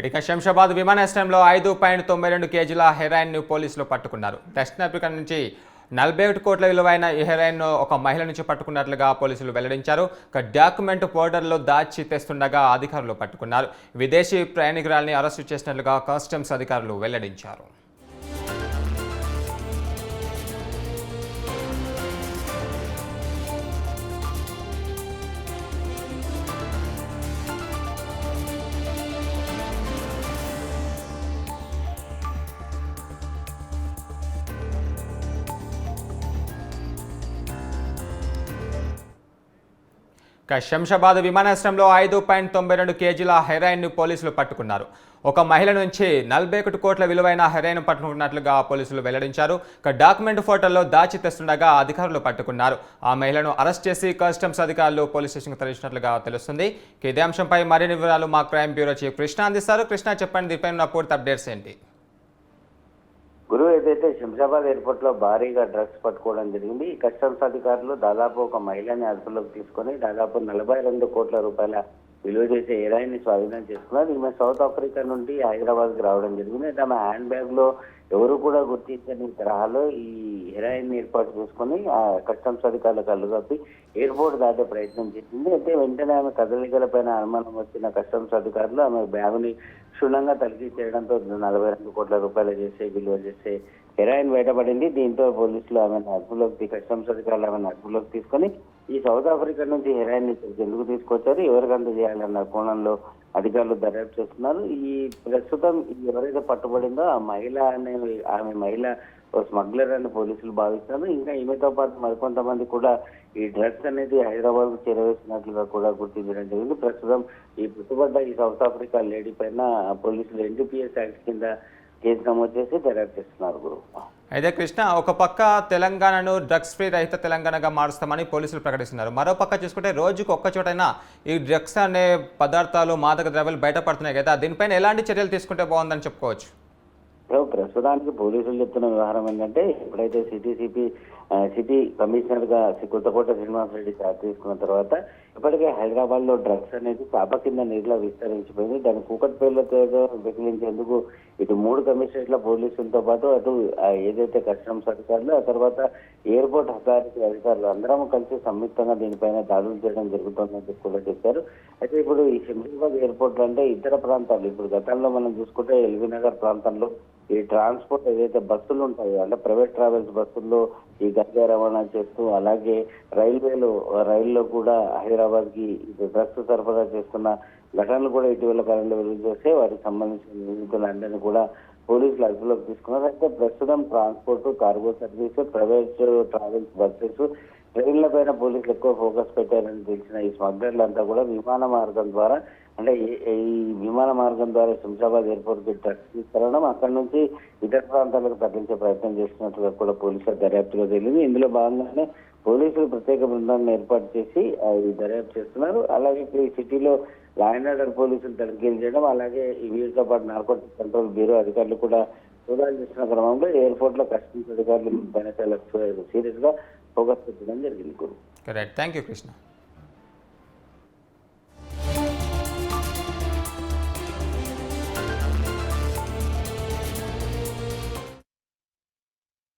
ఇక శంషాబాద్ విమానాశ్రయంలో 5.92 కేజీల హెరాయిన్ పోలీసులు పట్టుకున్నారు. దక్షిణాఫ్రికా నుంచి 41 కోట్ల విలువైన ఈ హెరాయిన్ ఒక మహిళ నుంచి పట్టుకున్నట్లుగా పోలీసులు వెల్లడించారు. డాక్యుమెంట్ పోర్టర్లో దాచి తెస్తుండగా అధికారులు పట్టుకున్నారు. విదేశీ ప్రయాణికురాలిని అరెస్టు చేసినట్లుగా కస్టమ్స్ అధికారులు వెల్లడించారు. శంషాబాద్ విమానాశ్రయంలో 5.92 కేజీల హెరాయిన్ పోలీసులు పట్టుకున్నారు. ఒక మహిళ నుంచి 41 కోట్ల విలువైన హెరాయిన్ పట్టుకున్నట్లుగా పోలీసులు వెల్లడించారు. డాక్యుమెంట్ ఫోటోల్లో దాచి తెస్తుండగా అధికారులు పట్టుకున్నారు. ఆ మహిళను అరెస్ట్ చేసి కస్టమ్స్ అధికారులు పోలీస్ స్టేషన్కు తరలించినట్లుగా తెలుస్తుంది. ఇదే అంశంపై మరిన్ని వివరాలు మా క్రైమ్ బ్యూరో చీఫ్ కృష్ణ అందిస్తారు. కృష్ణ, చెప్పండి, దీనిపై ఉన్న పూర్తి అప్డేట్స్ ఏంటి? గురువు ఏదైతే శంషాబాద్ ఎయిర్పోర్ట్ లో భారీగా డ్రగ్స్ పట్టుకోవడం జరిగింది. ఈ కస్టమ్స్ అధికారులు దాదాపు ఒక మహిళని అదుపులోకి తీసుకొని దాదాపు 42 కోట్ల రూపాయల విలువ చేసే హెరాయిన్ ని స్వాధీనం చేసుకున్నారు. ఈమె సౌత్ ఆఫ్రికా నుండి హైదరాబాద్ కి రావడం జరిగింది. అయితే ఆమె హ్యాండ్ బ్యాగ్ లో ఎవరు కూడా గుర్తించని తరహాలో ఈ హెరాయిన్ ని ఏర్పాటు చేసుకుని ఆ కస్టమ్స్ అధికారుల కళ్ళు కప్పి ఎయిర్పోర్ట్ దాటే ప్రయత్నం చేసింది. అయితే వెంటనే ఆమె కదలికలపైన అనుమానం వచ్చిన కస్టమ్స్ అధికారులు ఆమె బ్యాగుని క్షుణ్ణంగా తనిఖీ చేయడంతో 42 కోట్ల రూపాయలు విలువ చేసే హెరాయిన్ బయటపడింది. దీంతో పోలీసులు ఆమెను అదుపులోకి కస్టమ్స్ అధికారులు ఆమెను అదుపులోకి తీసుకొని ఈ సౌత్ ఆఫ్రికా నుంచి హెరాయిన్ ఎందుకు తీసుకొచ్చారు, ఎవరికి అందజేయాలన్న కోణంలో అధికారులు దర్యాప్తు చేస్తున్నారు. ఈ ప్రస్తుతం ఎవరైతే పట్టుబడిందో ఆ మహిళ ఆమె మహిళ స్మగ్లర్ అని పోలీసులు భావిస్తున్నారు. ఇంకా ఈమెతో పాటు మరికొంతమంది కూడా ఈ డ్రగ్స్ అనేది హైదరాబాద్ కు చేరవేసినట్లుగా కూడా గుర్తించడం జరిగింది. ప్రస్తుతం ఈ పట్టుబడ్డ ఈ సౌత్ ఆఫ్రికా లేడీ పైన పోలీసులు NDPS యాక్ట్ కింద కేసు నమోదు చేసి దర్యాప్తు చేస్తున్నారు. గురు అయితే కృష్ణ, ఒక పక్క తెలంగాణను డ్రగ్స్ ఫ్రీ రహిత తెలంగాణగా మారుస్తామని పోలీసులు ప్రకటిస్తున్నారు. మరో పక్క చూసుకుంటే రోజుకు ఒక్క చోటైనా ఈ డ్రగ్స్ అనే పదార్థాలు, మాదక ద్రవ్యాలు బయటపడుతున్నాయి కదా, దీనిపైన ఎలాంటి చర్యలు తీసుకుంటే బాగుందని చెప్పుకోవచ్చు? ప్రస్తుతానికి పోలీసులు చెప్తున్న వ్యవహారం ఏంటంటే, ఎప్పుడైతే సిటీ కమిషనర్ గా కొత్తకోట శ్రీనివాస్ రెడ్డి చార్జ్ తీసుకున్న తర్వాత ఇప్పటికే హైదరాబాద్ లో డ్రగ్స్ అనేది చాప కింద నీరులో విస్తరించిపోయింది. దాన్ని కూకట్పల్లితో వెకిలించేందుకు ఇటు 3 కమిషనరేట్ల పోలీసులతో పాటు అటు ఏదైతే కస్టమ్స్ అధికారులు, ఆ తర్వాత ఎయిర్పోర్ట్ అథారిటీ అధికారులు అందరం కలిసి సంయుక్తంగా దీనిపైన దాడులు చేయడం జరుగుతుందని కూడా చెప్పారు. అయితే ఇప్పుడు ఈ శంషాబాద్ ఎయిర్పోర్ట్ అంటే ఇతర ప్రాంతాలు, ఇప్పుడు గతంలో మనం చూసుకుంటే ఎల్బీ నగర్ ప్రాంతంలో ఈ ట్రాన్స్పోర్ట్ ఏదైతే బస్సులు ఉంటాయో అంటే ప్రైవేట్ ట్రావెల్స్ బస్సుల్లో ఈ గంజా రవాణా చేస్తూ, అలాగే రైల్లో కూడా హైదరాబాద్ కి డ్రగ్స్ సరఫరా చేస్తున్న ఘటనలు కూడా ఇటీవల కాలంలో వెలుగు చేస్తే వాటికి సంబంధించిన నిందితులందరినీ కూడా పోలీసులు అదుపులోకి తీసుకున్నారు. అయితే ప్రస్తుతం transport, cargo service, private travels buses, ట్రైన్ల పైన పోలీసులు ఎక్కువ ఫోకస్ పెట్టారని తెలిసిన ఈ స్మగ్లర్లంతా కూడా విమాన మార్గం ద్వారా శంషాబాద్ ఎయిర్పోర్ట్ కి డ్రగ్స్ తీసుకురావడం, అక్కడి నుంచి ఇతర ప్రాంతాలకు తరలించే ప్రయత్నం చేస్తున్నట్టుగా కూడా పోలీసుల దర్యాప్తులో తెలియదు. ఇందులో భాగంగానే పోలీసులు ప్రత్యేక బృందాలను ఏర్పాటు చేసి ఈ దర్యాప్తు చేస్తున్నారు. అలాగే ఈ సిటీలో లా అండ్ ఆర్డర్ పోలీసులు తనిఖీలు చేయడం, అలాగే వీటితో పాటు నార్కోటిక్ కంట్రోల్ బ్యూరో అధికారులు కూడా సోదాలు చేస్తున్న క్రమంలో ఎయిర్పోర్ట్ లో కస్టమ్స్ అధికారులు పైన చాలా సీరియస్ గా ఫోకస్ పెట్టడం జరిగింది. Thank you Krishna.